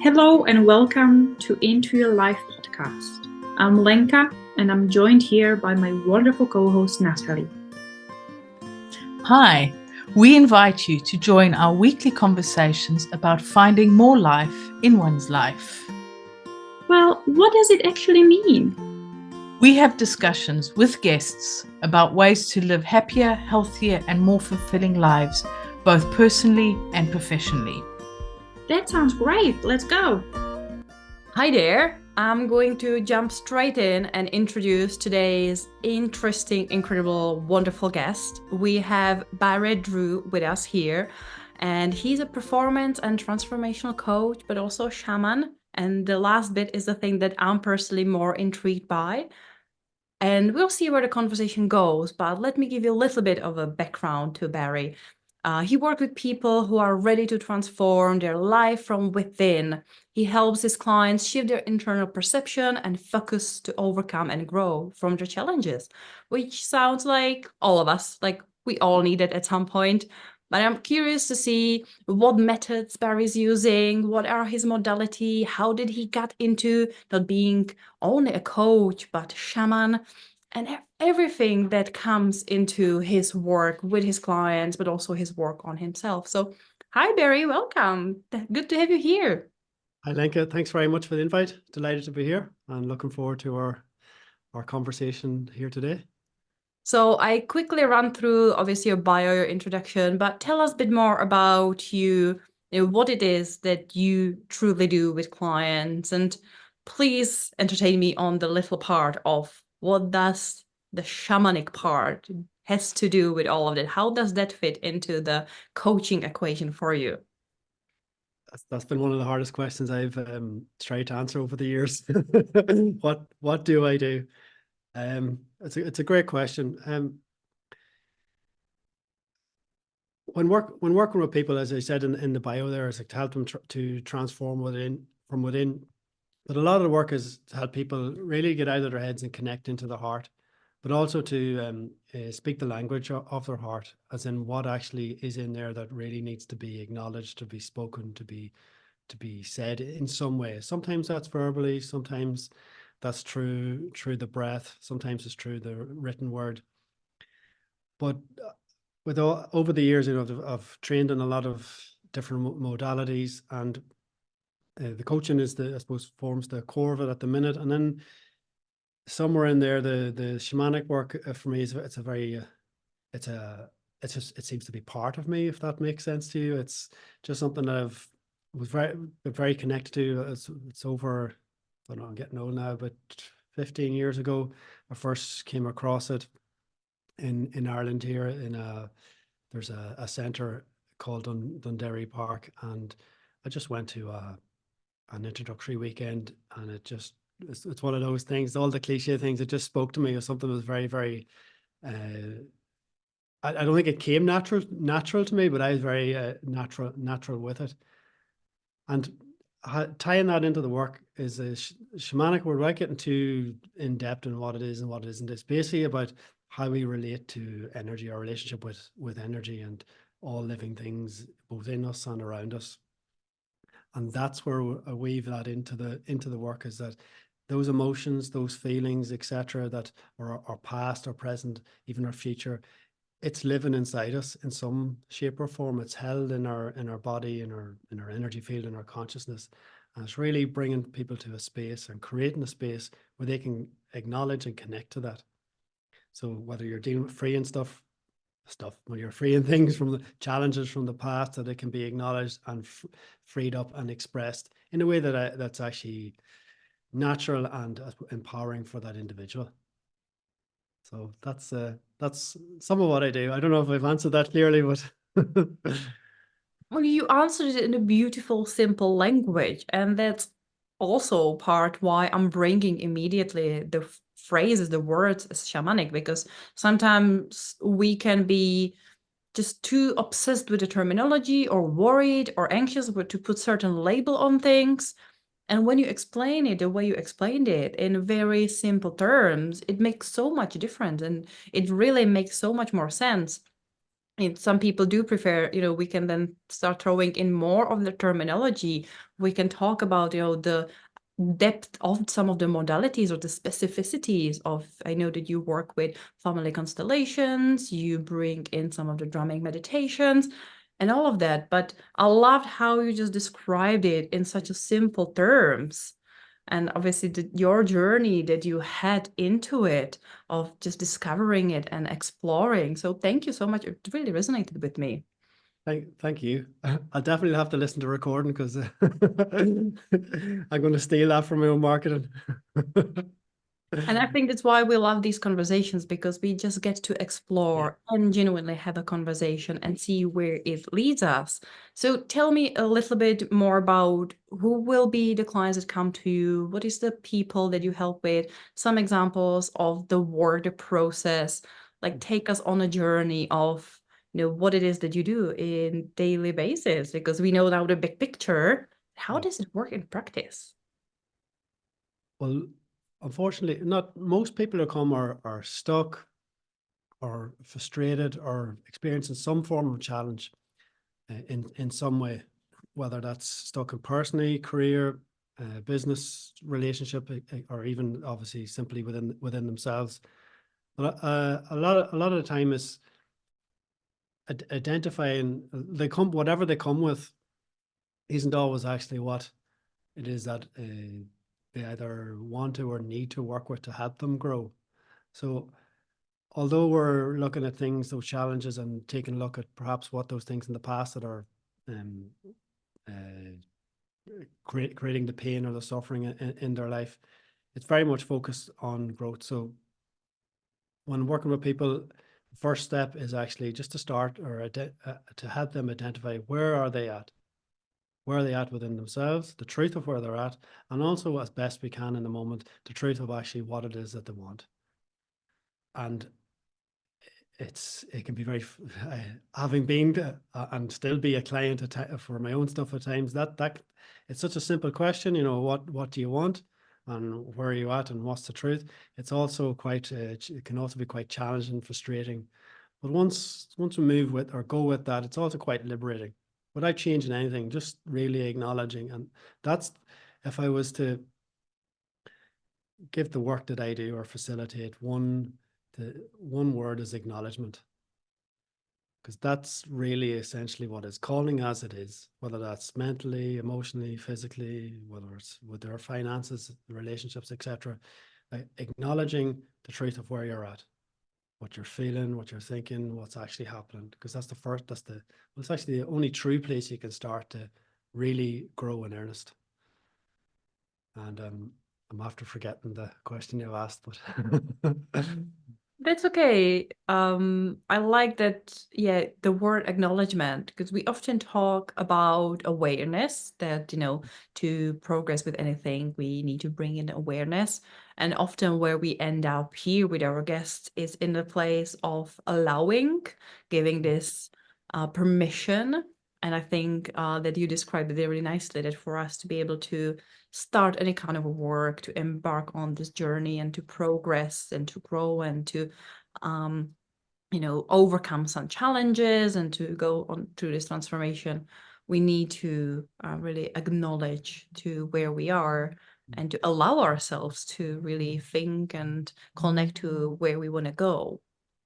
Hello and welcome to Into Your Life podcast. I'm Lenka and I'm joined here by my wonderful co-host Natalie. Hi, we invite you to join our weekly conversations about finding more life in one's life. Well, what does it actually mean? We have discussions with guests about ways to live happier, healthier, and more fulfilling lives, both personally and professionally. That sounds great. Let's go. Hi there. I'm going to jump straight in and introduce today's interesting, incredible, wonderful guest. We have Barry Drew with us here, and he's a performance and transformational coach, but also a shaman. And the last bit is the thing that I'm personally more intrigued by. And we'll see where the conversation goes, but let me give you a little bit of a background to Barry. He worked with people who are ready to transform their life from within. He helps his clients shift their internal perception and focus to overcome and grow from their challenges, which sounds like all of us, like we all need it at some point. But I'm curious to see what methods Barry's using, what are his modality, how did he get into not being only a coach, but a shaman, and everything that comes into his work with his clients, but also his work on himself. So, hi, Barry, welcome. Good to have you here. Hi, Lenka. Thanks very much for the invite. Delighted to be here and looking forward to our conversation here today. So I quickly run through, obviously, your bio, your introduction, but tell us a bit more about you, what it is that you truly do with clients, and please entertain me on the little part of what does the shamanic part has to do with all of that. How does that fit into the coaching equation for you? That's been one of the hardest questions I've tried to answer over the years. What do I do? It's a great question. When working with people, as I said in the bio there, is like to help them to transform from within. But a lot of the work is to help people really get out of their heads and connect into the heart, but also to speak the language of their heart, as in what actually is in there that really needs to be acknowledged, to be spoken, to be said in some way. Sometimes that's verbally, sometimes that's through the breath, sometimes it's through the written word. But over the years, I've trained in a lot of different modalities, and the coaching is I suppose forms the core of it at the minute, and then somewhere in there, the shamanic work for me it seems to be part of me, if that makes sense to you. It's just something that was very connected to. It's over, I don't know, I'm getting old now, but 15 years ago, I first came across it in Ireland here. There's a centre called Dunderry Park, and I just went to an introductory weekend, and it's one of those things, all the cliche things, it just spoke to me as something that was very, very, I don't think it came natural to me, but I was very natural with it. And tying that into the work is a shamanic word, without getting too in depth in what it is and what it isn't. It's basically about how we relate to energy, our relationship with energy and all living things, both in us and around us. And that's where I weave that into the work, is that those emotions, those feelings, etc., that are our past, our present, even our future, it's living inside us in some shape or form. It's held in our body, in our energy field, in our consciousness. And it's really bringing people to a space and creating a space where they can acknowledge and connect to that. So whether you're dealing with freeing stuff, when you're freeing things from the challenges from the past, that it can be acknowledged and freed up and expressed in a way that's actually natural and empowering for that individual. So that's some of what I do. I don't know if I've answered that clearly, but Well, you answered it in a beautiful, simple language, and that's also part why I'm bringing immediately the phrases, the words as shamanic, because sometimes we can be just too obsessed with the terminology or worried or anxious to put certain label on things. And when you explain it the way you explained it in very simple terms, it makes so much difference and it really makes so much more sense. some people do prefer, we can then start throwing in more of the terminology. We can talk about, the depth of some of the modalities or the specificities of, I know that you work with family constellations, you bring in some of the drumming meditations and all of that. But I loved how you just described it in such a simple terms. And obviously your journey that you had into it, of just discovering it and exploring. So thank you so much. It really resonated with me. Thank you. I'll definitely have to listen to recording because I'm going to steal that from my own marketing. And I think that's why we love these conversations, because we just get to explore and genuinely have a conversation and see where it leads us. So tell me a little bit more about who will be the clients that come to you. What is the people that you help with? Some examples of the work, the process, like take us on a journey of, what it is that you do in daily basis, because we know now the big picture. How does it work in practice? Well, unfortunately, not most people who come are stuck or frustrated or experiencing some form of challenge in some way, whether that's stuck in personally, career, business, relationship, or even obviously simply within themselves. But a lot of the time is identifying whatever they come with isn't always actually what it is that they either want to or need to work with to help them grow. So although we're looking at things, those challenges, and taking a look at perhaps what those things in the past that are creating the pain or the suffering in their life, it's very much focused on growth. So when working with people, the first step is actually just to start or to help them identify where are they at within themselves, the truth of where they're at, and also, as best we can in the moment, the truth of actually what it is that they want. And it can be very, having been and still be a client for my own stuff at times, that it's such a simple question, what do you want and where are you at and what's the truth? It's also quite, it can also be quite challenging, frustrating. But once we move with or go with that, it's also quite liberating without changing anything, just really acknowledging. And that's, if I was to give the work that I do or facilitate the one word is acknowledgement, because that's really essentially what is calling as it is, whether that's mentally, emotionally, physically, whether it's with their finances, relationships, etc. Acknowledging the truth of where you're at, what you're feeling, what you're thinking, what's actually happening, because it's actually the only true place you can start to really grow in earnest. And I'm after forgetting the question you asked, but That's okay. I like that, the word acknowledgement, because we often talk about awareness, that, to progress with anything, we need to bring in awareness. And often where we end up here with our guests is in the place of allowing, giving this permission. And I think that you described it really nicely, that for us to be able to start any kind of work, to embark on this journey and to progress and to grow and to overcome some challenges and to go on through this transformation, we need to really acknowledge to where we are and to allow ourselves to really think and connect to where we want to go.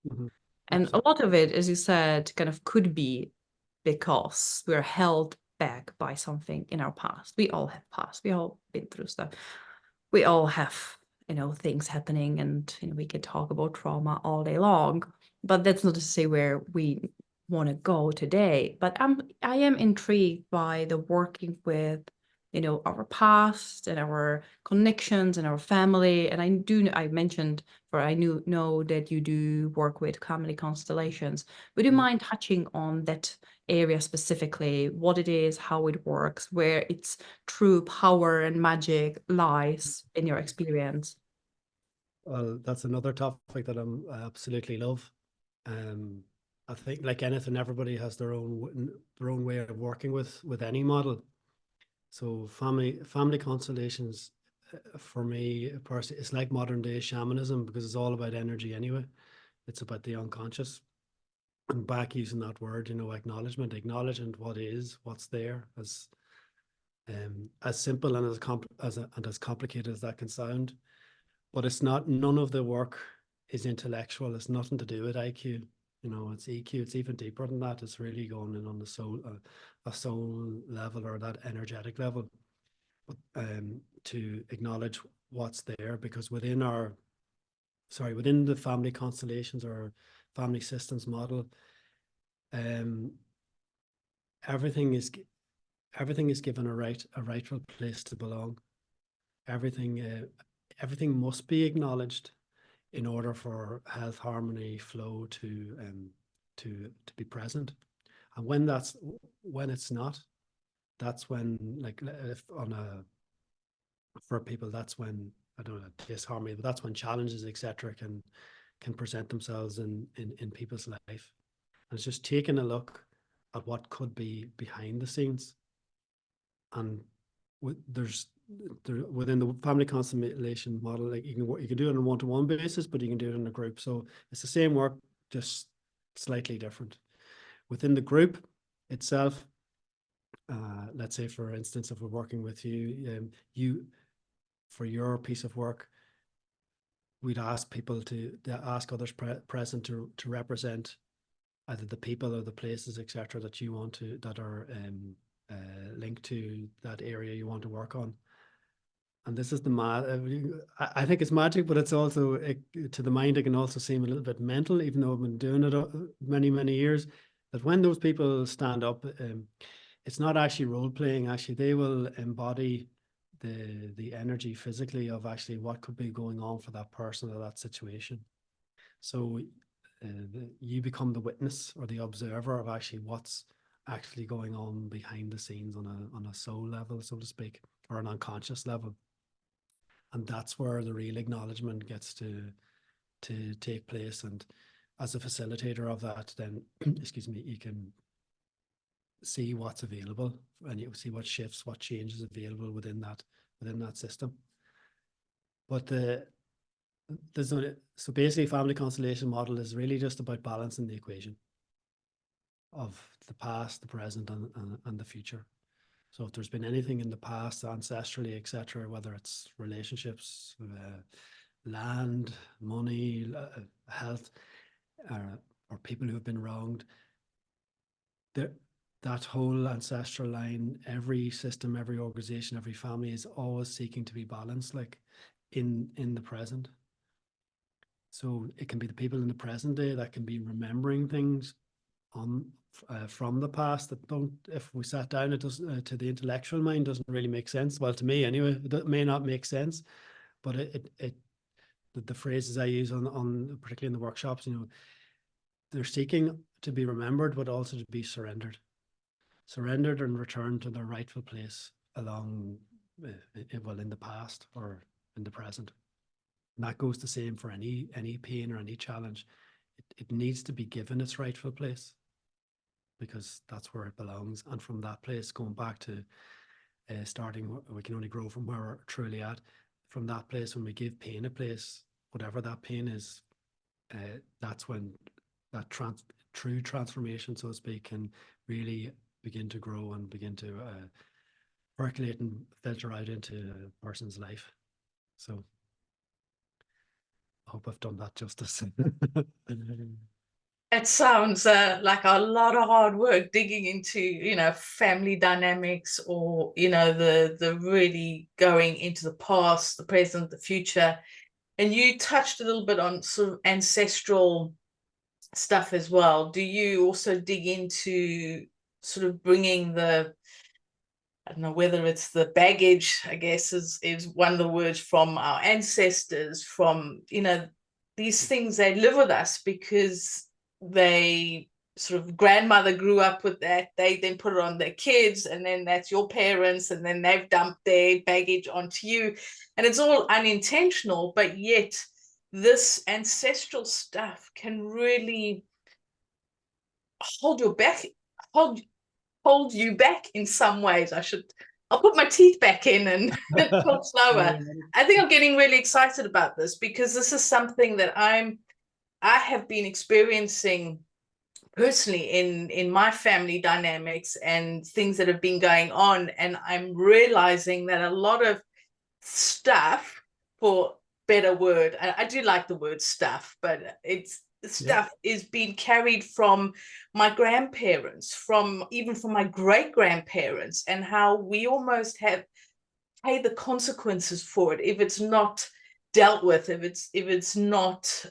Mhm. And a lot of it, as you said, kind of could be because we're held back by something in our past. We all have past. We all been through stuff. We all have, things happening, and we can talk about trauma all day long. But that's not to say where we want to go today. But I am intrigued by the working with, our past and our connections and our family. And I mentioned, I know that you do work with family constellations. Would you mind touching on that area specifically, what it is, how it works, where its true power and magic lies in your experience? Well, that's another topic that I absolutely love. I think, like anything, everybody has their own way of working with any model. So family constellations, for me personally, it's like modern day shamanism, because it's all about energy anyway. It's about the unconscious. I'm back using that word, acknowledgement, acknowledging what is, what's there, as simple and as complicated as that can sound. But it's not, none of the work is intellectual. It's nothing to do with IQ. It's EQ. It's even deeper than that. It's really going in on the soul, a soul level, or that energetic level, to acknowledge what's there, because within the family constellations or family systems model, everything is given a rightful place to belong. Everything must be acknowledged in order for health, harmony, flow to be present. And when it's not, that's when, like, for people, that's when, I don't know, disharmony, but that's when challenges, etc., can present themselves in people's life. And it's just taking a look at what could be behind the scenes. And within the family constellation model, like, you can do it on a one-to-one basis, but you can do it in a group. So it's the same work, just slightly different. Within the group itself, let's say, for instance, if we're working with you, for your piece of work, we'd ask people to ask others present to represent either the people or the places, etc., that you want to, that are linked to that area you want to work on. And this is I think it's magic, but it's also, to the mind, it can also seem a little bit mental, even though I've been doing it many, many years, that when those people stand up, it's not actually role playing. Actually, they will embody the energy physically of actually what could be going on for that person or that situation. So you become the witness or the observer of actually what's actually going on behind the scenes on a soul level, so to speak, or an unconscious level. And that's where the real acknowledgement gets to take place. And as a facilitator of that, then, excuse me, you can see what's available, and you see what shifts, what changes available within that system. But so basically, family constellation model is really just about balancing the equation of the past, the present, and the future. So if there's been anything in the past, ancestrally, etc., whether it's relationships, land, money, health, or people who have been wronged, that whole ancestral line, every system, every organization, every family is always seeking to be balanced, like in the present. So it can be the people in the present day that can be remembering things from the past that don't, if we sat down, it doesn't, to the intellectual mind, doesn't really make sense. Well, to me anyway, it may not make sense, but the phrases I use on particularly in the workshops, they're seeking to be remembered, but also to be surrendered and returned to their rightful place along, in the past or in the present. And that goes the same for any pain or any challenge. It needs to be given its rightful place, because that's where it belongs. And from that place, going back to starting, we can only grow from where we're truly at. From that place, when we give pain a place, whatever that pain is, that's when that true transformation, so to speak, can really begin to grow and begin to percolate and filter out into a person's life. So I hope I've done that justice. It sounds like a lot of hard work digging into, family dynamics, or, the really going into the past, the present, the future. And you touched a little bit on sort of ancestral stuff as well. Do you also dig into sort of bringing I don't know whether it's the baggage, I guess, is one of the words, from our ancestors, from, these things, they live with us because they sort of grandmother grew up with that. They then put it on their kids, and then that's your parents, and then they've dumped their baggage onto you. And it's all unintentional, but yet this ancestral stuff can really hold you back in some ways. I'll put my teeth back in and talk slower. I think I'm getting really excited about this, because this is something that I have been experiencing personally in my family dynamics and things that have been going on, and I'm realizing that a lot of stuff, for better word, I do like the word stuff, but it's stuff is being carried from my grandparents, from even from my great grandparents, and how we almost have pay the consequences for it if it's not dealt with, if it's not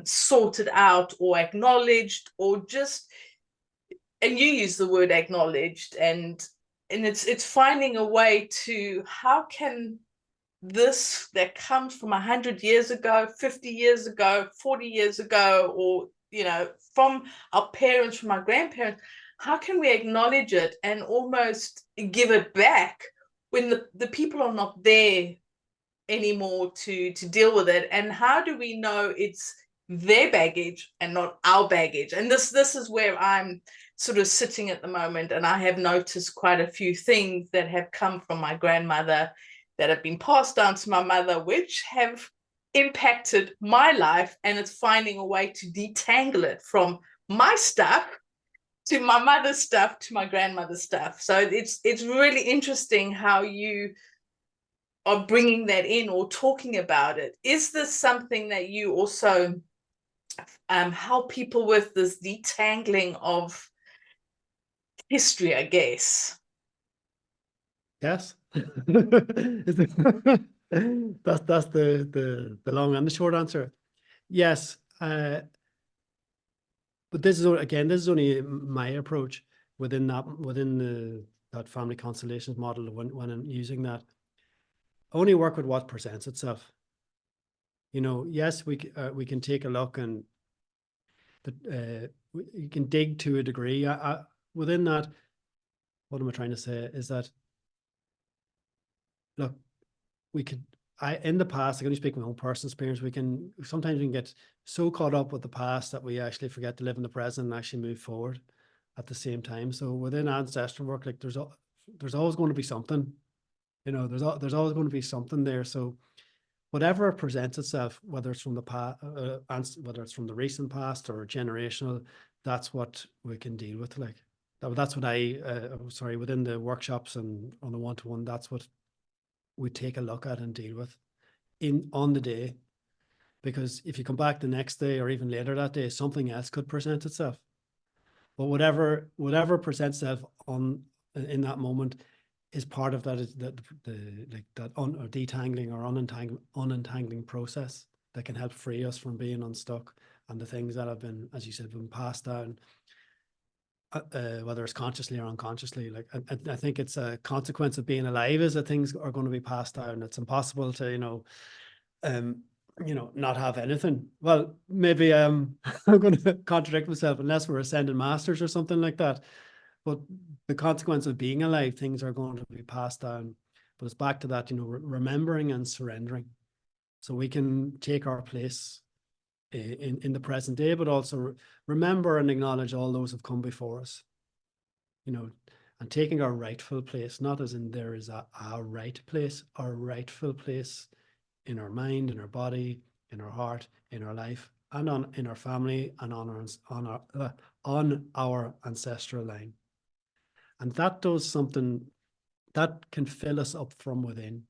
sorted out or acknowledged, or just, and you use the word acknowledged, and it's finding a way to, how can this that comes from 100 years ago, 50 years ago, 40 years ago, or from our parents, from our grandparents, how can we acknowledge it and almost give it back when the people are not there anymore to deal with it? And how do we know it's their baggage and not our baggage? And this is where I'm sort of sitting at the moment, and I have noticed quite a few things that have come from my grandmother that have been passed down to my mother, which have impacted my life, and it's finding a way to detangle it from my stuff to my mother's stuff to my grandmother's stuff. So it's really interesting how you are bringing that in or talking about it. Is this something that you also help people with, this detangling of history, I guess? Yes. That's the long and the short answer. Yes. But this is only my approach within that family constellations model. When I'm using that, I only work with what presents itself. Yes, we can take a look, and you can dig to a degree. Within that, what am I trying to say is that, look, in the past, I can only speak from my own personal experience, sometimes we can get so caught up with the past that we actually forget to live in the present and actually move forward at the same time. So within ancestral work, like there's always going to be something, there's always going to be something there. So whatever presents itself, whether it's from the past, whether it's from the recent past or generational, that's what we can deal with. Like that's what within the workshops and on the one-to-one, that's what we take a look at and deal with on the day. Because if you come back the next day or even later that day, something else could present itself. But whatever presents itself in that moment is part of that, is detangling or unentangling process that can help free us from being unstuck, and the things that have been, as you said, been passed down, whether it's consciously or unconsciously. Like I think it's a consequence of being alive, is that things are going to be passed down. It's impossible to not have anything. Well, maybe I'm going to contradict myself, unless we're ascended masters or something like that. But the consequence of being alive, things are going to be passed down. But it's back to that, remembering and surrendering, so we can take our place in the present day, but also remember and acknowledge all those who've come before us, and taking our rightful place, not as in there is our right place, our rightful place in our mind, in our body, in our heart, in our life, and in our family, and on our ancestral line. And that does something that can fill us up from within,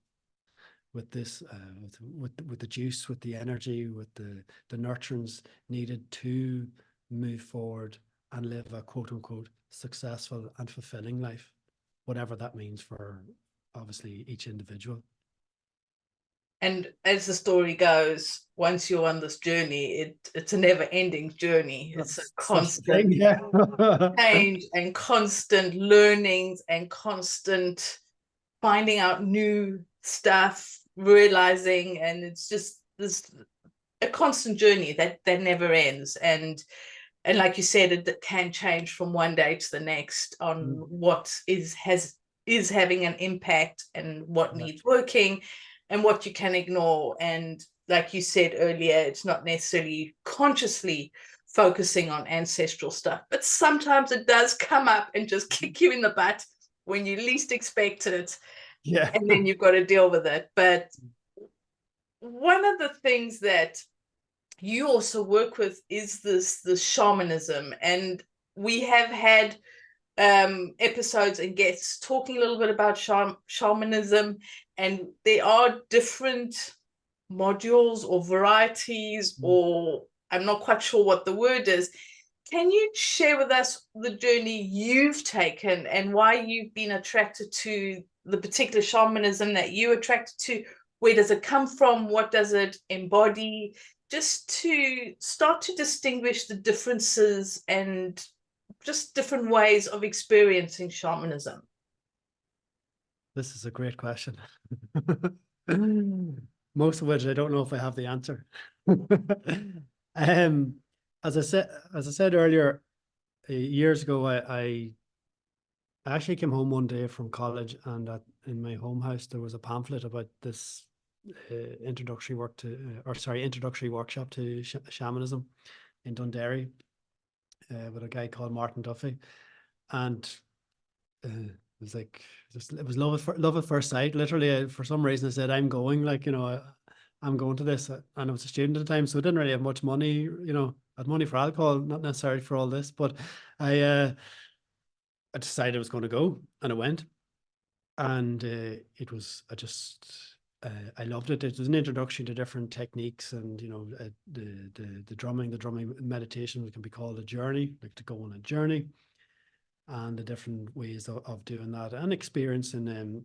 with this, with the juice, with the energy, with the nurturance needed to move forward and live a quote unquote successful and fulfilling life, whatever that means for obviously each individual. And as the story goes, once you're on this journey, it's a never-ending journey. It's a constant change and constant learnings and constant finding out new stuff, realizing, and it's just a constant journey that never ends. And like you said, it can change from one day to the next on what is having an impact, and what needs working, and what you can ignore. And like you said earlier, it's not necessarily consciously focusing on ancestral stuff, but sometimes it does come up and just kick you in the butt when you least expect it. Yeah. And then you've got to deal with it. But one of the things that you also work with is this shamanism. And we have had episodes and guests talking a little bit about shamanism, and there are different modules or varieties, or I'm not quite sure what the word is. Can you share with us the journey you've taken and why you've been attracted to the particular shamanism that you're attracted to? Where does it come from? What does it embody? Just to start to distinguish the differences and just different ways of experiencing shamanism. This is a great question. Most of which I don't know if I have the answer. As I said earlier, years ago, I actually came home one day from college, and in my home house there was a pamphlet about this introductory workshop to shamanism in Dundee with a guy called Martin Duffy, and it was like it was love at first sight. Literally, for some reason, I said, "I'm going." Like, you know, I'm going to this, and I was a student at the time, so I didn't really have much money. You know, I had money for alcohol, not necessarily for all this, but I decided I was going to go, and I went, and it was I loved it. It was an introduction to different techniques, and you know, the drumming meditation can be called a journey, like to go on a journey, and the different ways of doing that, and experiencing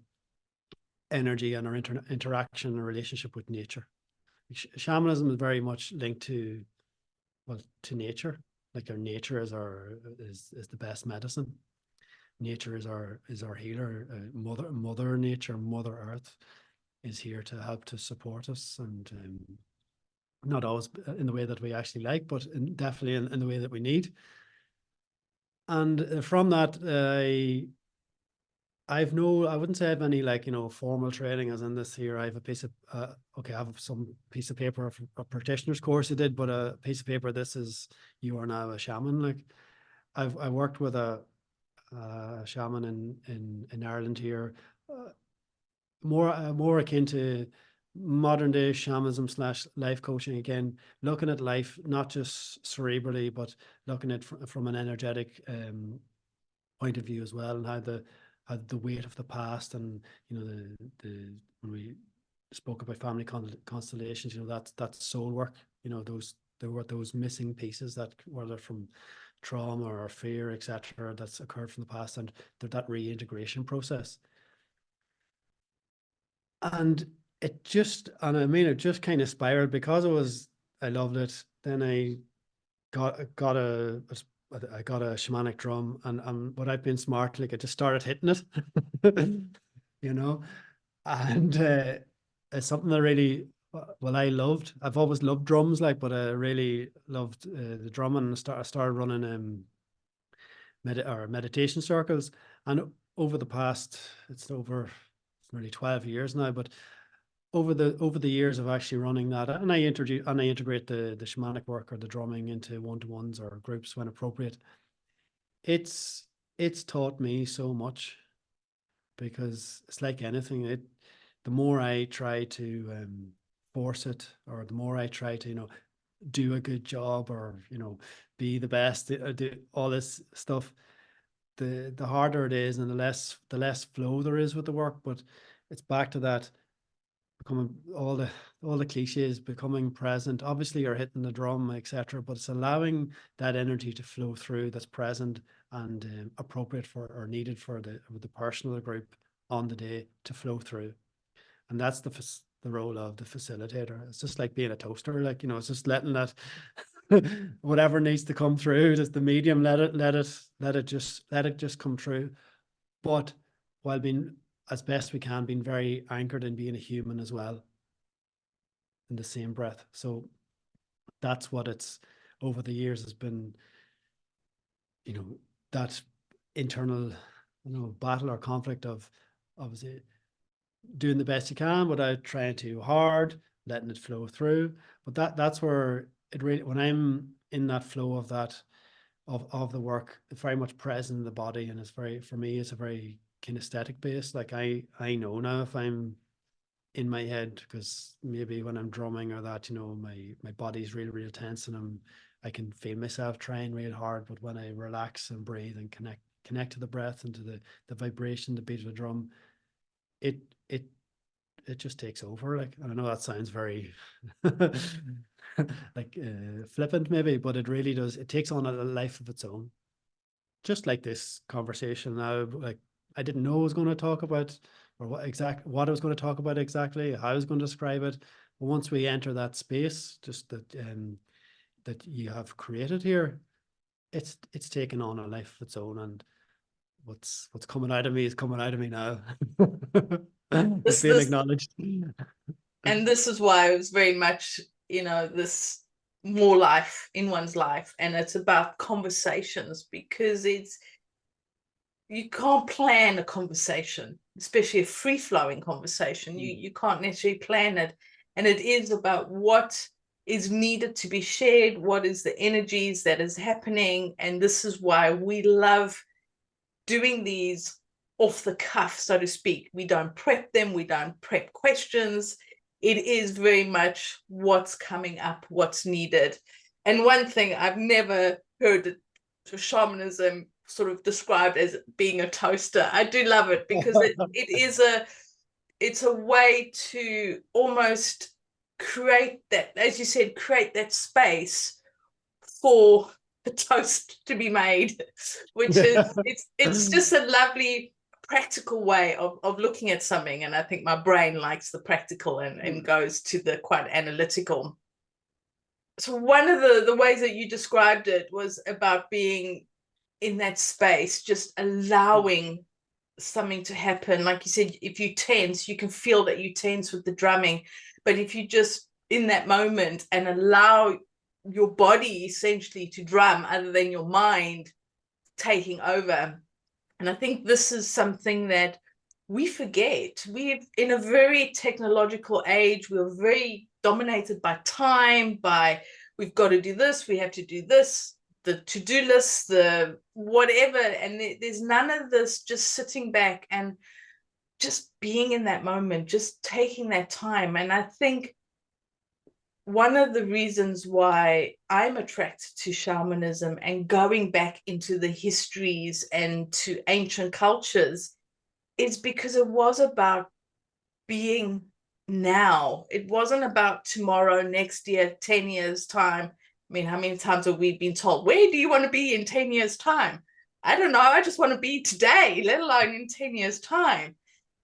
energy and our interaction and relationship with nature. Shamanism is very much linked to, well, to nature. Like our nature is is the best medicine. Nature is our healer. Mother Nature, Mother Earth is here to help to support us, and not always in the way that we actually like, but definitely in the way that we need. And from that, I wouldn't say I have any, like, you know, formal training as in this here. I have a piece of, I have some piece of paper, a practitioner's course I did, but a piece of paper, this is, you are now a shaman. Like, I worked with a shaman in Ireland here, more akin to modern day shamanism / life coaching. Again, looking at life, not just cerebrally, but looking at from an energetic point of view as well, and how the weight of the past, and you know, the when we spoke about family constellations, you know, that's soul work. You know, there were those missing pieces that, whether from trauma or fear, etc., that's occurred from the past, and that reintegration process. And it just kind of spiraled because I loved it. Then I got a shamanic drum, and without being smart, like, I just started hitting it, you know, and it's something I really, well, I loved. I've always loved drums, like, but I really loved the drumming. I started running meditation circles, and over the past, it's nearly 12 years now, but over the years of actually running that, and I integrate the shamanic work or the drumming into one-to-ones or groups when appropriate. It's taught me so much, because it's like anything. The more I try to force it, or the more I try to, you know, do a good job, or, you know, be the best, do all this stuff, the harder it is, and the less flow there is with the work. But it's back to that, becoming all the cliches, becoming present. Obviously, you're hitting the drum, etc., but it's allowing that energy to flow through, that's present and appropriate for, or needed for the person or the group on the day to flow through. And that's the role of the facilitator. It's just like being a toaster, like, you know, it's just letting that whatever needs to come through, just the medium, let it just come through. But while being, as best we can, being very anchored in being a human as well, in the same breath. So that's what it's, over the years, has been, you know, that internal, you know, battle or conflict of obviously doing the best you can without trying too hard, letting it flow through. But that's where it really, when I'm in that flow of that, of the work, it's very much present in the body, and it's very, for me, it's a very kinesthetic base. Like, I know now if I'm in my head, because maybe when I'm drumming or that, you know, my body's really, really tense, and I can feel myself trying real hard, but when I relax and breathe and connect to the breath and to the vibration, the beat of the drum, it just takes over. Like, I know that sounds very like flippant maybe, but it really does. It takes on a life of its own. Just like this conversation now, like I didn't know I was going to talk about, or what I was going to talk about exactly, how I was going to describe it. But once we enter that space, just that you have created here, it's taken on a life of its own, and what's coming out of me is coming out of me now. It's being acknowledged. And this is why it was very much, this more life in one's life, and it's about conversations, because you can't plan a conversation, especially a free-flowing conversation. You can't necessarily plan it, and it is about what is needed to be shared, what is the energies that is happening. And this is why we love doing these off the cuff, so to speak. We don't prep them, we don't prep questions. It is very much what's coming up, what's needed. And one thing I've never heard shamanism sort of described as being a toaster. I do love it, because it's a way to almost create that, as you said, create that space for the toast to be made, which is it's just a lovely practical way of looking at something. And I think my brain likes the practical and goes to the quite analytical. So one of the ways that you described it was about being in that space, just allowing something to happen. Like you said, if you tense, you can feel that you tense with the drumming. But if you just in that moment and allow your body essentially to drum, other than your mind taking over. And I think this is something that we forget. We're in a very technological age. We're very dominated by time, by we've got to do this, we have to do this, the to-do list, the whatever. And there's none of this just sitting back and just being in that moment, just taking that time. And I think one of the reasons why I'm attracted to shamanism and going back into the histories and to ancient cultures is because it was about being now. It wasn't about tomorrow, next year, 10 years time. I mean, how many times have we been told, where do you want to be in 10 years time? I don't know. I just want to be today, let alone in 10 years time.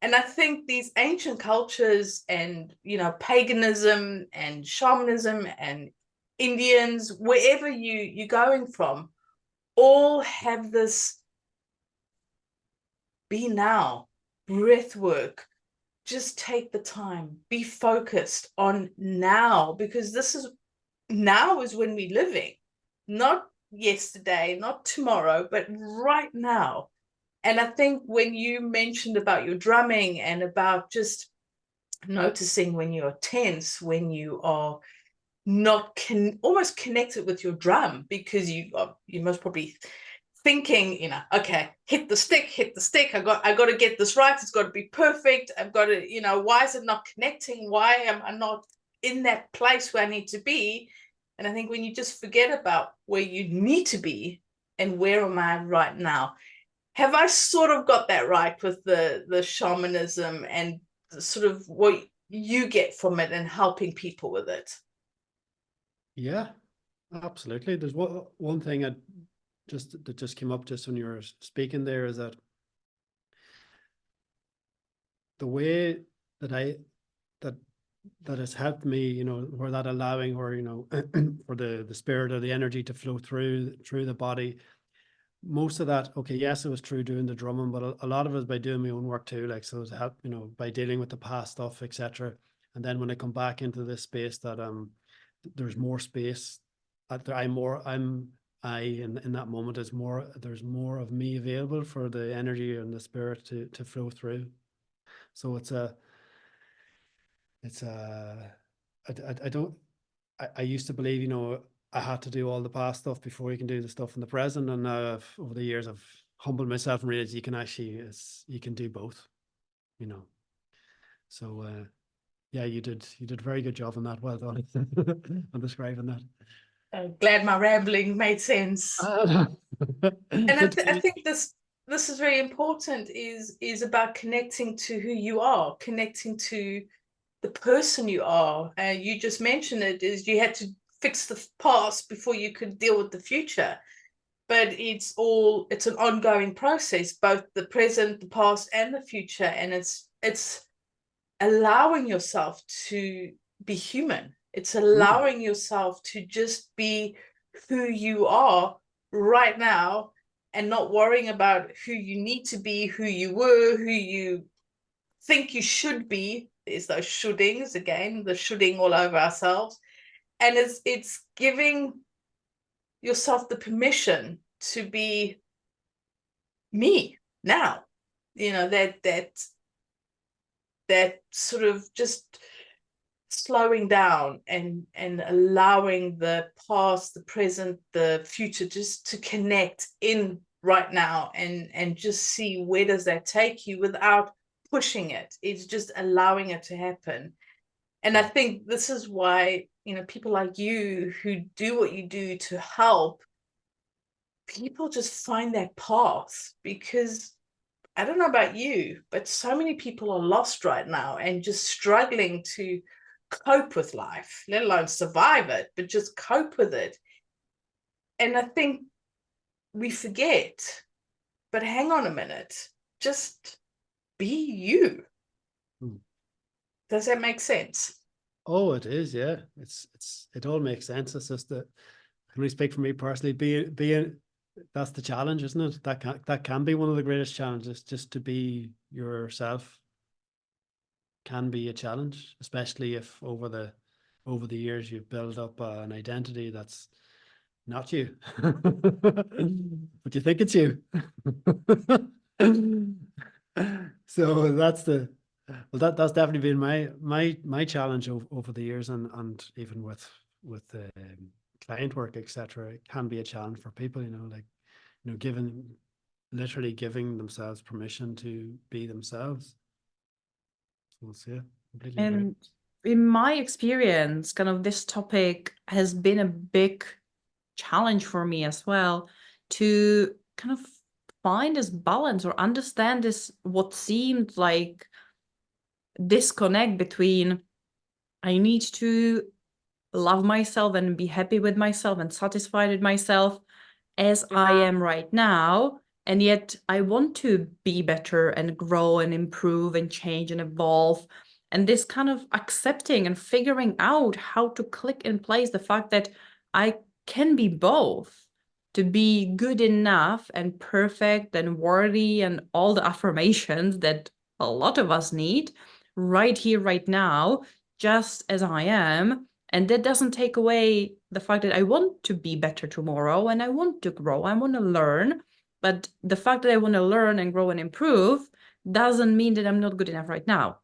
And I think these ancient cultures and, paganism and shamanism and Indians, wherever you're going from, all have this be now, breath work. Just take the time, be focused on now, because now is when we're living, not yesterday, not tomorrow, but right now. And I think when you mentioned about your drumming and about just noticing when you're tense, when you are not almost connected with your drum, because you most probably thinking, okay, hit the stick. I got to get this right. It's got to be perfect. I've got to, why is it not connecting? Why am I not in that place where I need to be? And I think when you just forget about where you need to be and where am I right now, have I sort of got that right with the shamanism and sort of what you get from it and helping people with it? Yeah, absolutely. There's one thing that just came up just when you were speaking there, is that the way that that has helped me, where that allowing, or for the spirit or the energy to flow through the body. Most of that, okay, yes, it was true doing the drumming, but a lot of it was by doing my own work too. Like, so it's help, by dealing with the past stuff, etc. And then when I come back into this space, that there's more space. In that moment is more. There's more of me available for the energy and the spirit to flow through. So I used to believe, I had to do all the past stuff before you can do the stuff in the present. And now over the years, I've humbled myself and realized you can do both, So yeah, you did a very good job on that. Well done on describing that. Glad my rambling made sense. And I think this is very important, is about connecting to who you are, connecting to the person you are. And you just mentioned it, is you had to fix the past before you could deal with the future. But it's an ongoing process, both the present, the past, and the future. And it's allowing yourself to be human. It's allowing yourself to just be who you are right now, and not worrying about who you need to be, who you were, who you think you should be. There's those shouldings again, the shoulding all over ourselves. And it's giving yourself the permission to be me now. You know, that sort of just slowing down and allowing the past, the present, the future just to connect in right now, and just see where does that take you without pushing it. It's just allowing it to happen. And I think this is why, you know, people like you who do what you do to help people just find that path. Because I don't know about you, but so many people are lost right now and just struggling to cope with life, let alone survive it, but just cope with it. And I think we forget, but hang on a minute, just be you. Does that make sense? Oh, it is, yeah. It all makes sense. It's just that, I can only speak for me personally, being that's the challenge, isn't it? That can be one of the greatest challenges. Just to be yourself can be a challenge, especially if over the years you've built up an identity that's not you, but you think it's you. So that's definitely been my challenge over the years, and even with client work, etc. It can be a challenge for people, like, literally giving themselves permission to be themselves. So, yeah, completely agree. And in my experience, kind of this topic has been a big challenge for me as well, to kind of find this balance or understand this, what seemed like disconnect between I need to love myself and be happy with myself and satisfied with myself as I am right now, and yet I want to be better and grow and improve and change and evolve. And this kind of accepting and figuring out how to click in place the fact that I can be both, to be good enough and perfect and worthy and all the affirmations that a lot of us need right here, right now, just as I am. And that doesn't take away the fact that I want to be better tomorrow and I want to grow, I want to learn. But the fact that I want to learn and grow and improve doesn't mean that I'm not good enough right now.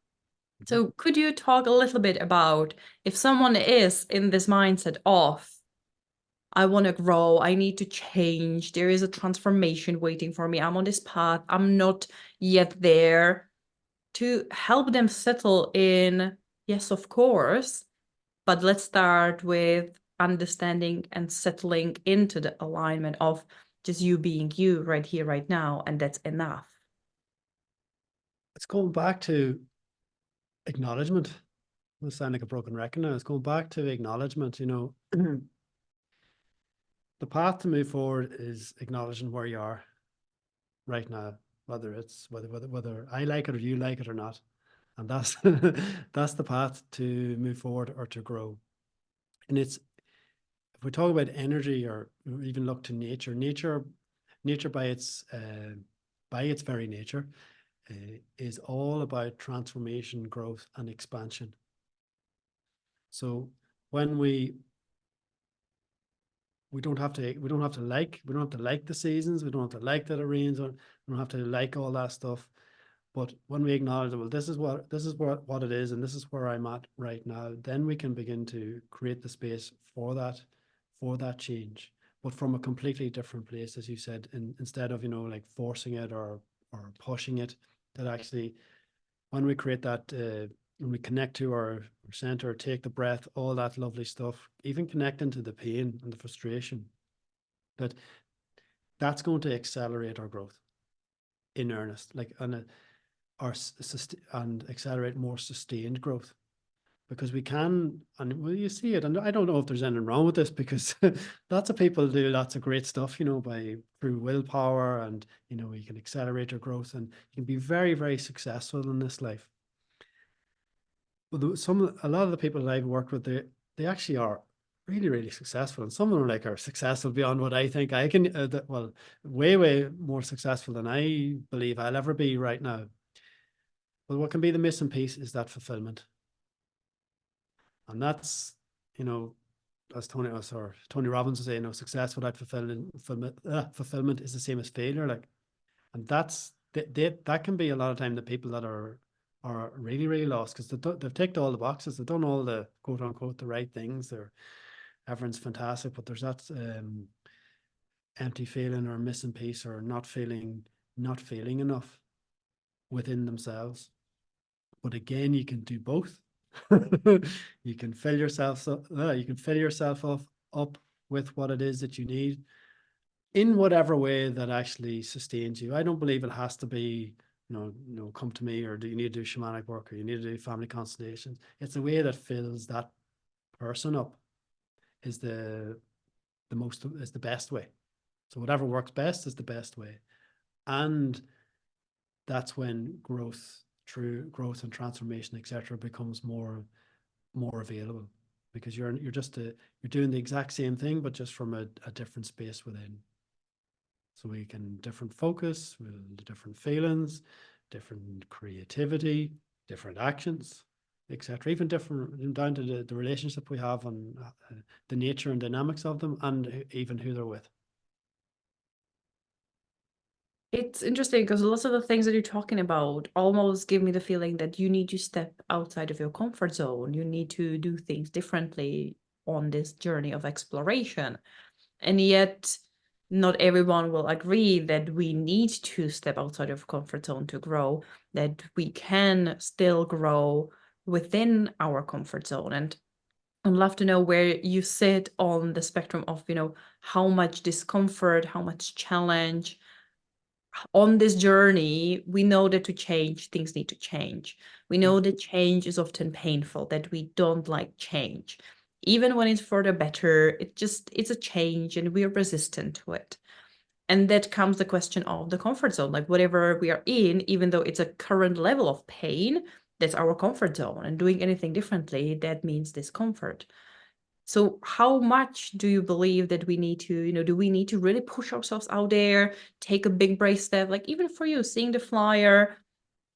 So could you talk a little bit about, if someone is in this mindset of, I want to grow, I need to change, there is a transformation waiting for me, I'm on this path, I'm not yet there, to help them settle in, yes, of course, but let's start with understanding and settling into the alignment of just you being you right here, right now, and that's enough. It's going back to acknowledgement. It sound like a broken record now. It's going back to acknowledgement. The path to move forward is acknowledging where you are right now, whether I like it or you like it or not. And that's that's the path to move forward or to grow. And if we talk about energy, or even look to nature by its very nature is all about transformation, growth, and expansion. So when we don't have to like the seasons, we don't have to like that it rains, or we don't have to like all that stuff. But when we acknowledge that, well, this is what it is, and this is where I'm at right now, then we can begin to create the space for that change, but from a completely different place, as you said, instead of like forcing it or pushing it. That actually, when we create that, when we connect to our center, take the breath, all that lovely stuff, even connecting to the pain and the frustration, that's going to accelerate our growth in earnest, like, and accelerate more sustained growth. Because we can, and well, you see it, and I don't know if there's anything wrong with this, because lots of people do lots of great stuff, you know, through willpower, and, you know, you can accelerate your growth, and you can be very, very successful in this life. But a lot of the people that I've worked with, they actually are really, really successful, and some of them are successful beyond what I think I can. Well, way, way more successful than I believe I'll ever be right now. But what can be the missing piece is that fulfillment. And that's, you know, as Tony Robbins would say, you know, success without fulfillment is the same as failure. Like, and that can be a lot of time the people that are really, really lost, because they've ticked all the boxes, they've done all the quote unquote the right things. Everyone's fantastic, but there's that empty feeling or missing piece, or not feeling enough within themselves. But again, you can do both. You can fill yourself up with what it is that you need, in whatever way that actually sustains you. I don't believe it has to be, you know, come to me, or do you need to do shamanic work, or you need to do family constellations. It's a way that fills that person up is the best way. So whatever works best is the best way. And that's when true growth and transformation, etc., becomes more available, because you're doing the exact same thing, but just from a different space within. So we can different focus, different feelings, different creativity, different actions, etc. Even different down to the relationship we have, and the nature and dynamics of them, and even who they're with. It's interesting because lots of the things that you're talking about almost give me the feeling that you need to step outside of your comfort zone. You need to do things differently on this journey of exploration. And yet, not everyone will agree that we need to step outside of comfort zone to grow, that we can still grow within our comfort zone. And I'd love to know where you sit on the spectrum of, you know, how much discomfort, how much challenge. On this journey, we know that to change, things need to change. We know that change is often painful, that we don't like change. Even when it's for the better, it's a change and we're resistant to it. And that comes the question of the comfort zone, like whatever we are in, even though it's a current level of pain, that's our comfort zone. And doing anything differently, that means discomfort. So how much do you believe that we need to, you know, do we need to really push ourselves out there, take a big brave step? Like even for you, seeing the flyer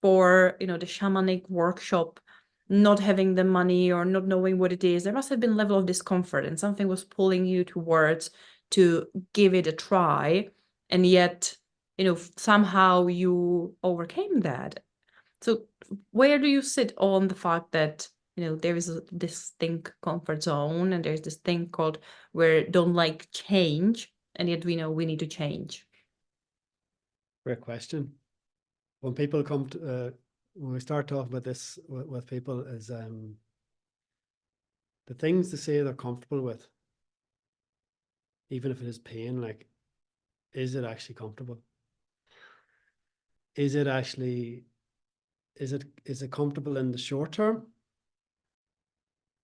for, you know, the shamanic workshop, not having the money or not knowing what it is, there must have been a level of discomfort and something was pulling you towards to give it a try. And yet, you know, somehow you overcame that. So where do you sit on the fact that, you know, there is this thing comfort zone and there's this thing called where don't like change, and yet we know we need to change? Great question. When people come to, when we start talking about this with people, is the things they say they're comfortable with, even if it is pain, like, is it actually comfortable? Is it comfortable in the short term?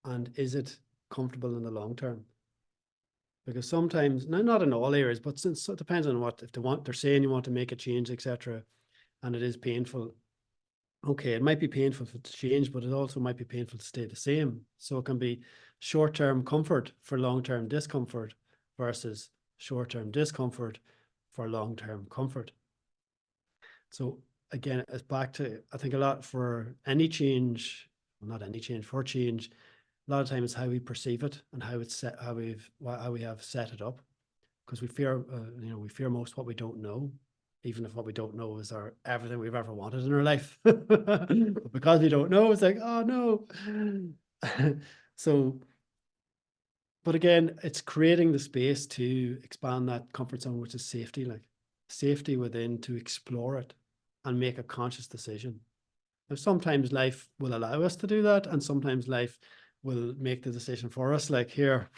And is it comfortable in the long term? Because sometimes, not in all areas, but since it depends on what, if they're saying you want to make a change, etc., and it is painful. Okay, it might be painful to change, but it also might be painful to stay the same. So it can be short-term comfort for long-term discomfort versus short-term discomfort for long-term comfort. So again, it's back to, I think a lot for any change, well, not any change, for change, a lot of times how we perceive it and how it's set, how we have set it up, because we fear, we fear most what we don't know, even if what we don't know is everything we've ever wanted in our life. But because we don't know, it's like, oh no. So, but again, it's creating the space to expand that comfort zone, which is safety, like safety within, to explore it and make a conscious decision. Now, sometimes life will allow us to do that, and sometimes life will make the decision for us, like here,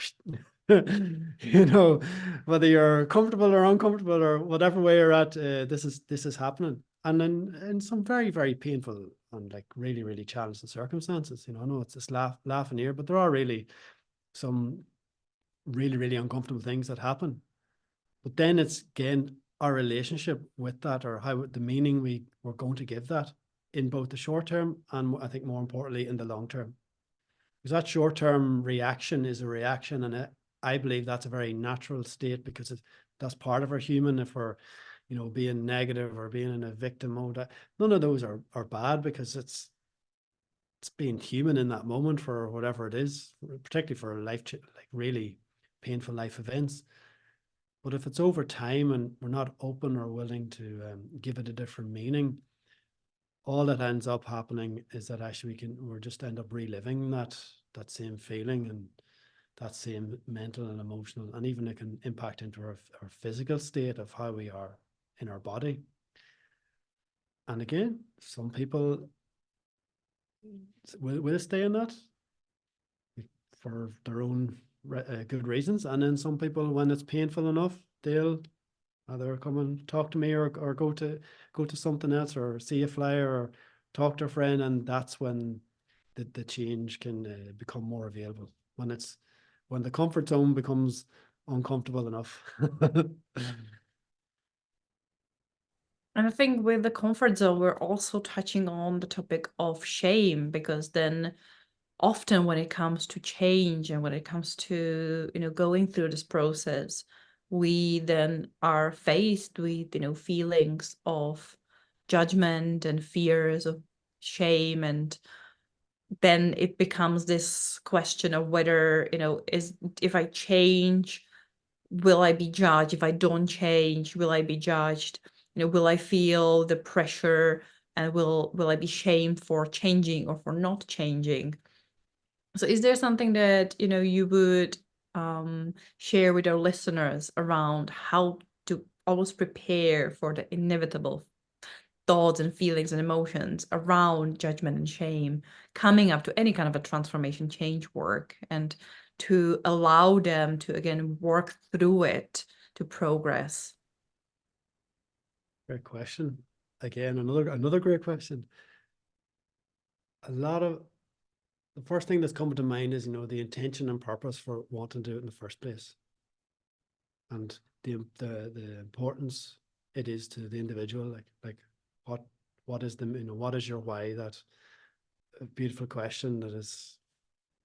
you know, whether you're comfortable or uncomfortable or whatever way you're at, this is happening. And then in some very, very painful and like really, really challenging circumstances, you know, I know it's just laughing here, but there are really some really, really uncomfortable things that happen. But then it's again our relationship with that, or how the meaning we're going to give that in both the short term and I think more importantly in the long term. Because that short term reaction is a reaction, and I believe that's a very natural state, because that's part of our human. If we're, you know, being negative or being in a victim mode, none of those are bad, because it's being human in that moment for whatever it is, particularly for like really painful life events. But if it's over time and we're not open or willing to give it a different meaning, all that ends up happening is that actually we'll just end up reliving that same feeling and that same mental and emotional, and even it can impact into our physical state of how we are in our body. And again, some people will stay in that for their own good reasons, and then some people, when it's painful enough, they'll either come and talk to me or go to something else, or see a flyer or talk to a friend, and that's when the change can become more available, when the comfort zone becomes uncomfortable enough. And I think with the comfort zone, we're also touching on the topic of shame, because then often when it comes to change and when it comes to, you know, going through this process, we then are faced with, you know, feelings of judgment and fears of shame. And then it becomes this question of whether, you know, if I change, will I be judged? If I don't change, will I be judged? You know, will I feel the pressure, and will I be shamed for changing or for not changing? So is there something that, you know, you would share with our listeners around how to always prepare for the inevitable thoughts and feelings and emotions around judgment and shame coming up to any kind of a transformation change work, and to allow them to again work through it to progress? Great question. Again, another great question. The first thing that's coming to mind is, you know, the intention and purpose for wanting to do it in the first place, and the importance it is to the individual. Like what is what is your why? That a beautiful question that is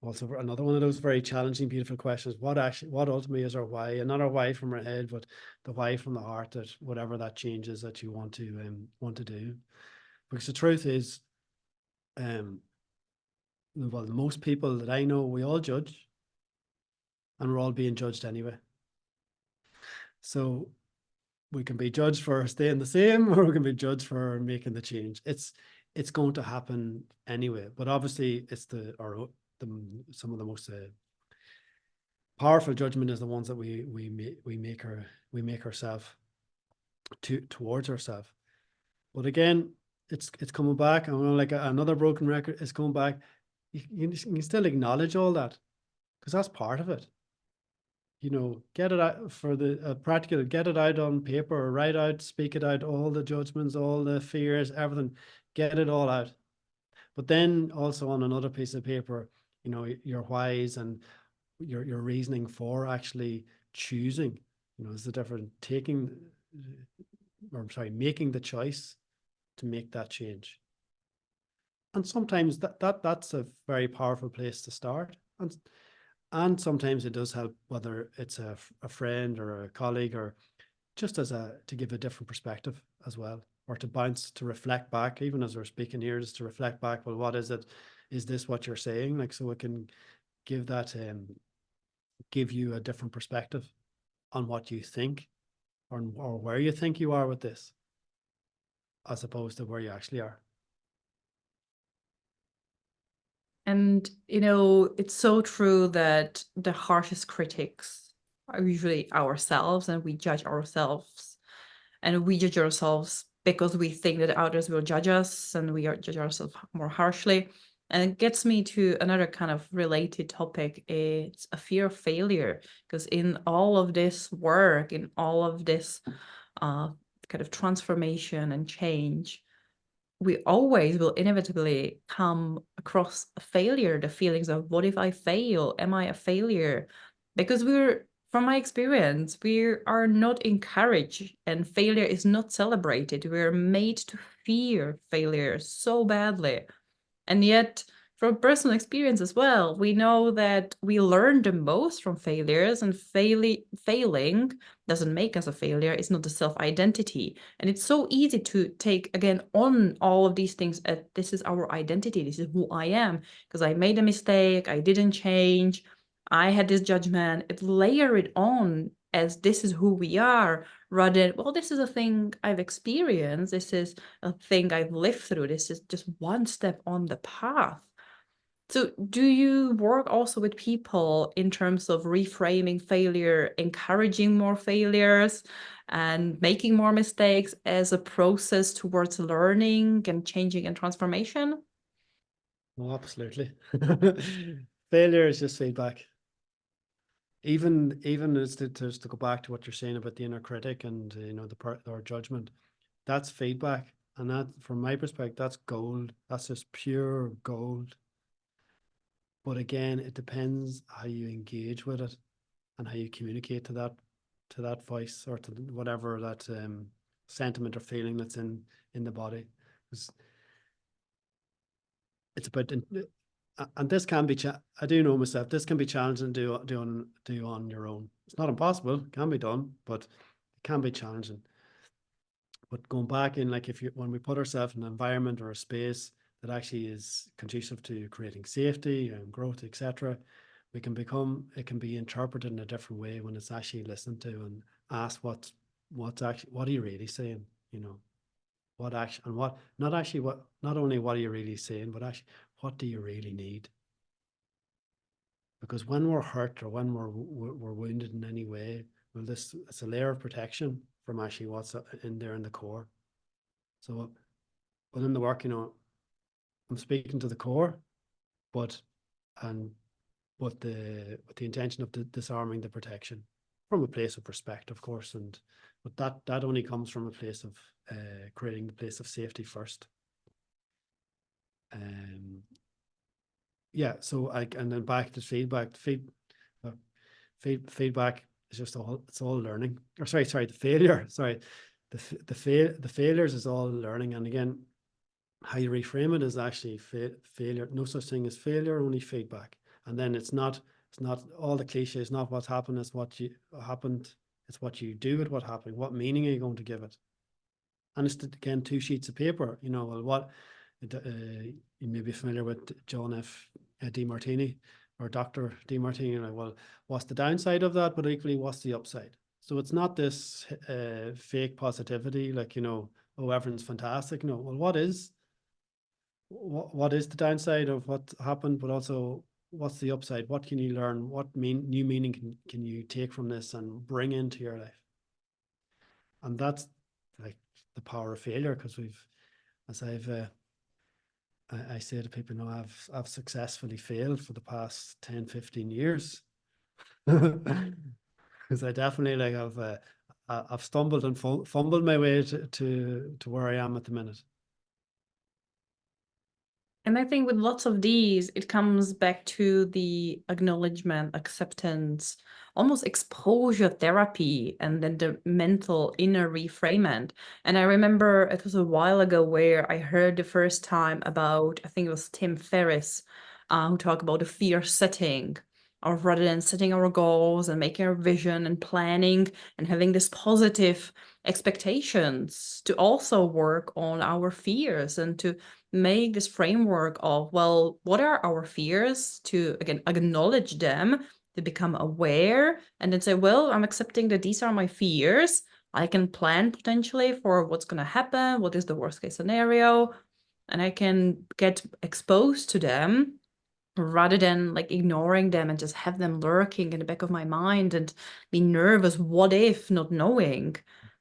also another one of those very challenging, beautiful questions. What ultimately is our why? And not our why from our head, but the why from the heart, that whatever that change is that you want to do. Because the truth is, well, most people that I know, we all judge, and we're all being judged anyway. So we can be judged for staying the same, or we can be judged for making the change. It's going to happen anyway. But obviously, it's some of the most powerful judgment is the ones that we make ourselves towards ourselves. But again, it's coming back, and like another broken record is coming back. You can still acknowledge all that, because that's part of it. You know, get it out for the practical, get it out on paper, or write out, speak it out, all the judgments, all the fears, everything, get it all out. But then also on another piece of paper, you know, your whys and your reasoning for actually choosing, you know, is the difference, making the choice to make that change. And sometimes that's a very powerful place to start. And sometimes it does help, whether it's a friend or a colleague, or just to give a different perspective as well, or to reflect back, even as we're speaking here, just to reflect back, well, what is it? Is this what you're saying? Like, so it can give you a different perspective on what you think, or where you think you are with this, as opposed to where you actually are. And, you know, it's so true that the harshest critics are usually ourselves, and we judge ourselves because we think that others will judge us and we judge ourselves more harshly. And it gets me to another kind of related topic. It's a fear of failure, because in all of this work, in all of this kind of transformation and change, we always will inevitably come across a failure, the feelings of, what if I fail? Am I a failure? Because from my experience, we are not encouraged, and failure is not celebrated. We're made to fear failure so badly. And yet, from personal experience as well, we know that we learn the most from failures, and failing doesn't make us a failure. It's not a self-identity. And it's so easy to take, again, on all of these things. This is our identity. This is who I am, because I made a mistake. I didn't change. I had this judgment. Layer it on as this is who we are, rather than, well, this is a thing I've experienced. This is a thing I've lived through. This is just one step on the path. So do you work also with people in terms of reframing failure, encouraging more failures and making more mistakes as a process towards learning and changing and transformation? Oh, absolutely. Failure is just feedback. Even as to go back to what you're saying about the inner critic and our judgment, that's feedback, and that, from my perspective, that's gold. That's just pure gold. But again, it depends how you engage with it and how you communicate to that voice, or to whatever that sentiment or feeling that's in the body. It's about, and this can be, I do know myself, this can be challenging to do on your own. It's not impossible, it can be done, but it can be challenging. But going back in, like, when we put ourselves in an environment or a space that actually is conducive to creating safety and growth, etc., it can be interpreted in a different way when it's actually listened to and asked what are you really saying, what action, and not only what are you really saying, but actually what do you really need? Because when we're hurt, or when we're wounded in any way, well, it's a layer of protection from actually what's in there in the core. So within the work, I'm speaking to the core, but with the intention of disarming the protection from a place of respect, of course, but that only comes from a place of creating the place of safety first. Yeah, so and then back to feedback. Feedback is just it's all learning. Or sorry, the failure. Sorry, the failures is all learning. And again, how you reframe it is actually failure. No such thing as failure, only feedback. And then it's not all the cliches. Not what's happened. It's what happened. It's what you do with what happened. What meaning are you going to give it? And it's, again, 2 sheets of paper. Well, what you may be familiar with John F. DeMartini, or Dr. DeMartini. Well, what's the downside of that? But equally, what's the upside? So it's not this fake positivity, like, oh, everyone's fantastic. No, well, what is the downside of what happened? But also, what's the upside? What can you learn? What new meaning can you take from this and bring into your life? And that's like the power of failure, because I say to people, I've successfully failed for the past 10, 15 years. Because I definitely I've stumbled and fumbled my way to where I am at the minute. And I think with lots of these, it comes back to the acknowledgement, acceptance, almost exposure therapy, and then the mental inner reframing. And I remember it was a while ago where I heard the first time about, I think it was Tim Ferriss, who talked about the fear setting, or rather than setting our goals and making our vision and planning and having this positive expectations, to also work on our fears and to make this framework of, well, what are our fears, to, again, acknowledge them, to become aware, and then say, well, I'm accepting that these are my fears. I can plan potentially for what's going to happen, what is the worst case scenario, and I can get exposed to them rather than like ignoring them and just have them lurking in the back of my mind and be nervous, what if, not knowing.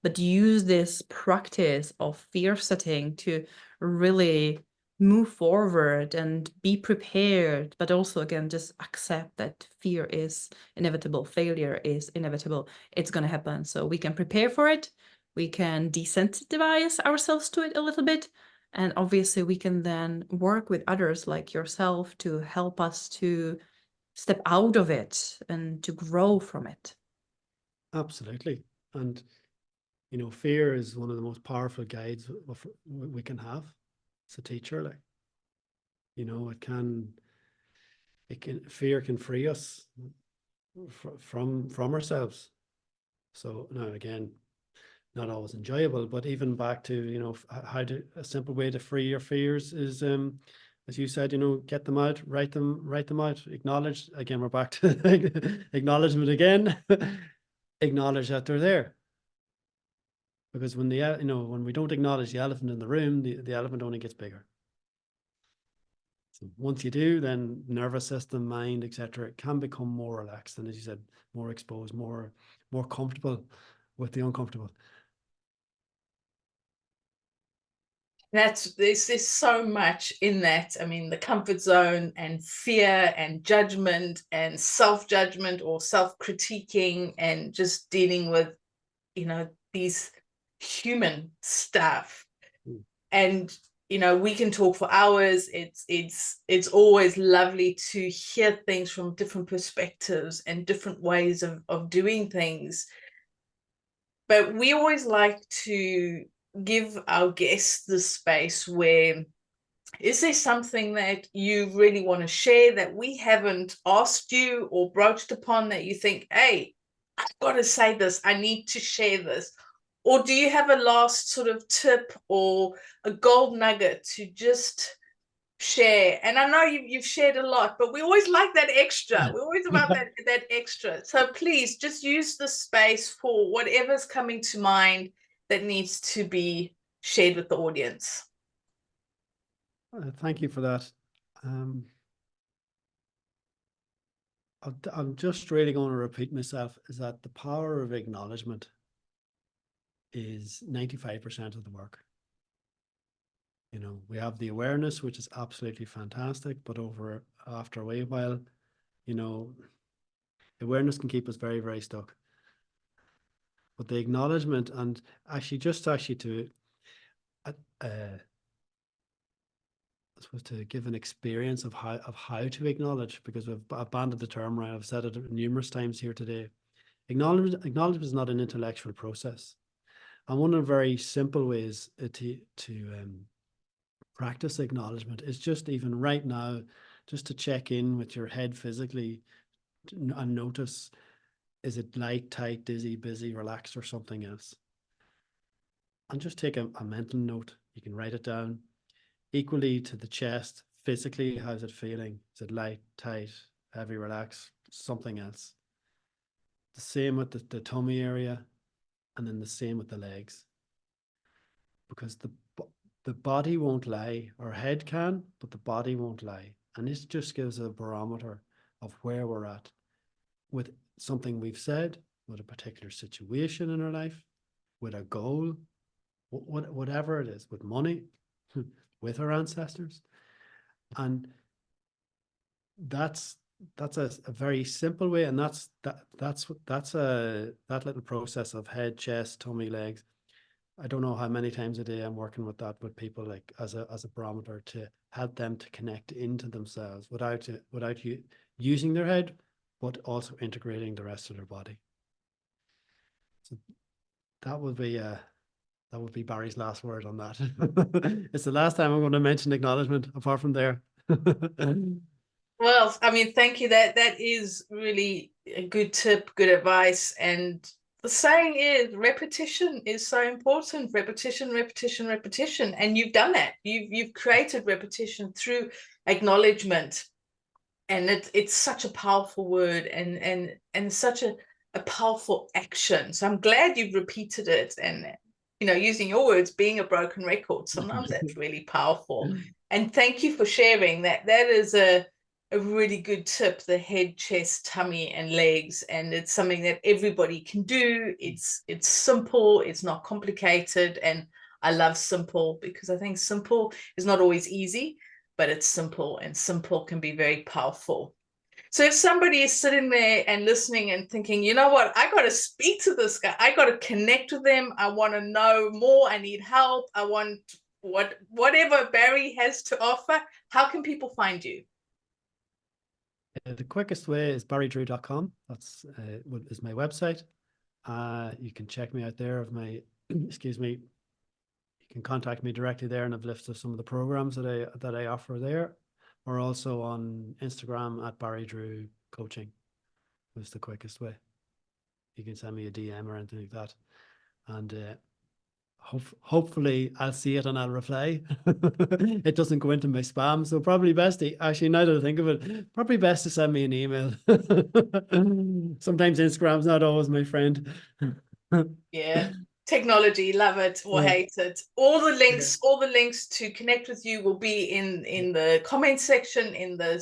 but use this practice of fear setting to really move forward and be prepared, but also again just accept that fear is inevitable, failure is inevitable, it's going to happen. So we can prepare for it, we can desensitize ourselves to it a little bit, and obviously we can then work with others like yourself to help us to step out of it and to grow from it. Absolutely. And you know, fear is one of the most powerful guides we can have. It's a teacher, like, you know, fear can free us from ourselves. So now again, not always enjoyable, but even back to, you know, a simple way to free your fears is, as you said, you know, get them out, write them out, acknowledge, again, we're back to acknowledgement again, acknowledge that they're there. Because when when we don't acknowledge the elephant in the room, the elephant only gets bigger. So once you do, then nervous system, mind, etc., can become more relaxed, and as you said, more exposed, more comfortable with the uncomfortable. There's so much in that. I mean, the comfort zone and fear and judgment and self-judgment or self-critiquing and just dealing with, you know, these human stuff. And you know, we can talk for hours. It's always lovely to hear things from different perspectives and different ways of doing things. But we always like to give our guests the space where, is there something that you really want to share that we haven't asked you or broached upon that you think, hey, I've got to say this, I need to share this? Or do you have a last sort of tip or a gold nugget to just share? And I know you've shared a lot, but we always like that extra. We're always about that extra. So please just use the space for whatever's coming to mind that needs to be shared with the audience. Thank you for that. I'm just really going to repeat myself, is that the power of acknowledgement is 95% of the work. You know, we have the awareness, which is absolutely fantastic, but after a while, you know, awareness can keep us very, very stuck. But the acknowledgement, and actually to to give an experience of how to acknowledge, because I've banded the term around, I've said it numerous times here today. Acknowledgement is not an intellectual process. And one of the very simple ways to practice acknowledgement is just even right now, just to check in with your head physically and notice, is it light, tight, dizzy, busy, relaxed, or something else? And just take a mental note. You can write it down. Equally to the chest, physically, how's it feeling? Is it light, tight, heavy, relaxed, something else? The same with the tummy area, and then the same with the legs. Because the body won't lie. Our head can, but the body won't lie. And this just gives a barometer of where we're at with something we've said, with a particular situation in our life, with a goal, whatever it is, with money, with our ancestors. And that's a very simple way, and that little process of head, chest, tummy, legs. I don't know how many times a day I'm working with that with people, like as a barometer to help them to connect into themselves without using their head, but also integrating the rest of their body. So that would be Barry's last word on that. It's the last time I'm going to mention acknowledgement, apart from there. Well, I mean, thank you. That is really a good tip, good advice. And the saying is, repetition is so important. Repetition, repetition, repetition. And you've done that. You've created repetition through acknowledgement. And it's such a powerful word and such a powerful action. So I'm glad you've repeated it, and you know, using your words, being a broken record, sometimes that's really powerful. And thank you for sharing that. That is a a really good tip, the head, chest, tummy, and legs. And it's something that everybody can do. It's simple, it's not complicated. And I love simple, because I think simple is not always easy, but it's simple, and simple can be very powerful. So if somebody is sitting there and listening and thinking, you know what, I got to speak to this guy, I got to connect with them, I want to know more, I need help, I want whatever Barry has to offer, how can people find you? The quickest way is barrydrew.com. That's is my website. You can check me out there. Of my, excuse me, you can contact me directly there, and I've listed some of the programs that I offer there. Or also on Instagram at Barry Drew Coaching. Is the quickest way. You can send me a DM or anything like that, and hopefully I'll see it and I'll reply. It doesn't go into my spam, so probably best to, actually, now that I think of it, probably best to send me an email. Sometimes Instagram's not always my friend. Yeah, technology, love it or hate it. All the links to connect with you will be in the comment section, in the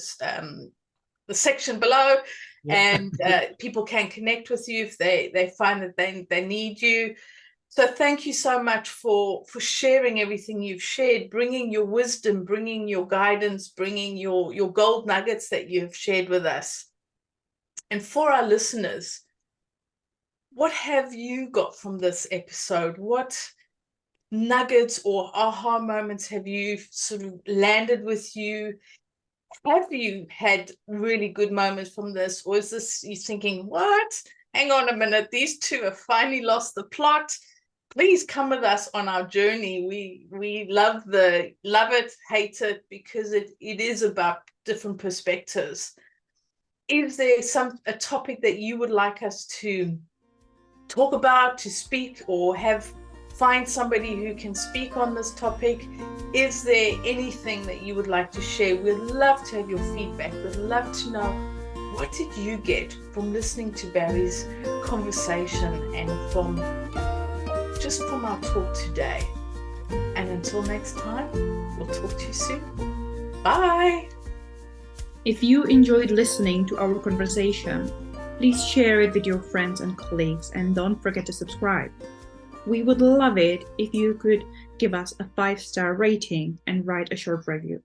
section below. And people can connect with you if they find that they need you. So thank you so much for sharing everything you've shared, bringing your wisdom, bringing your guidance, bringing your gold nuggets that you've shared with us. And for our listeners, what have you got from this episode? What nuggets or aha moments have you sort of landed with you? Have you had really good moments from this? Or is this you thinking, what? Hang on a minute, these two have finally lost the plot. Please come with us on our journey. We love it, hate it, because it is about different perspectives. Is there a topic that you would like us to talk about, to speak, or find somebody who can speak on this topic? Is there anything that you would like to share? We'd love to have your feedback. We'd love to know, what did you get from listening to Barry's conversation and from our talk today? And until next time, we'll talk to you soon. Bye. If you enjoyed listening to our conversation, please share it with your friends and colleagues, and don't forget to subscribe. We would love it if you could give us a 5-star rating and write a short review.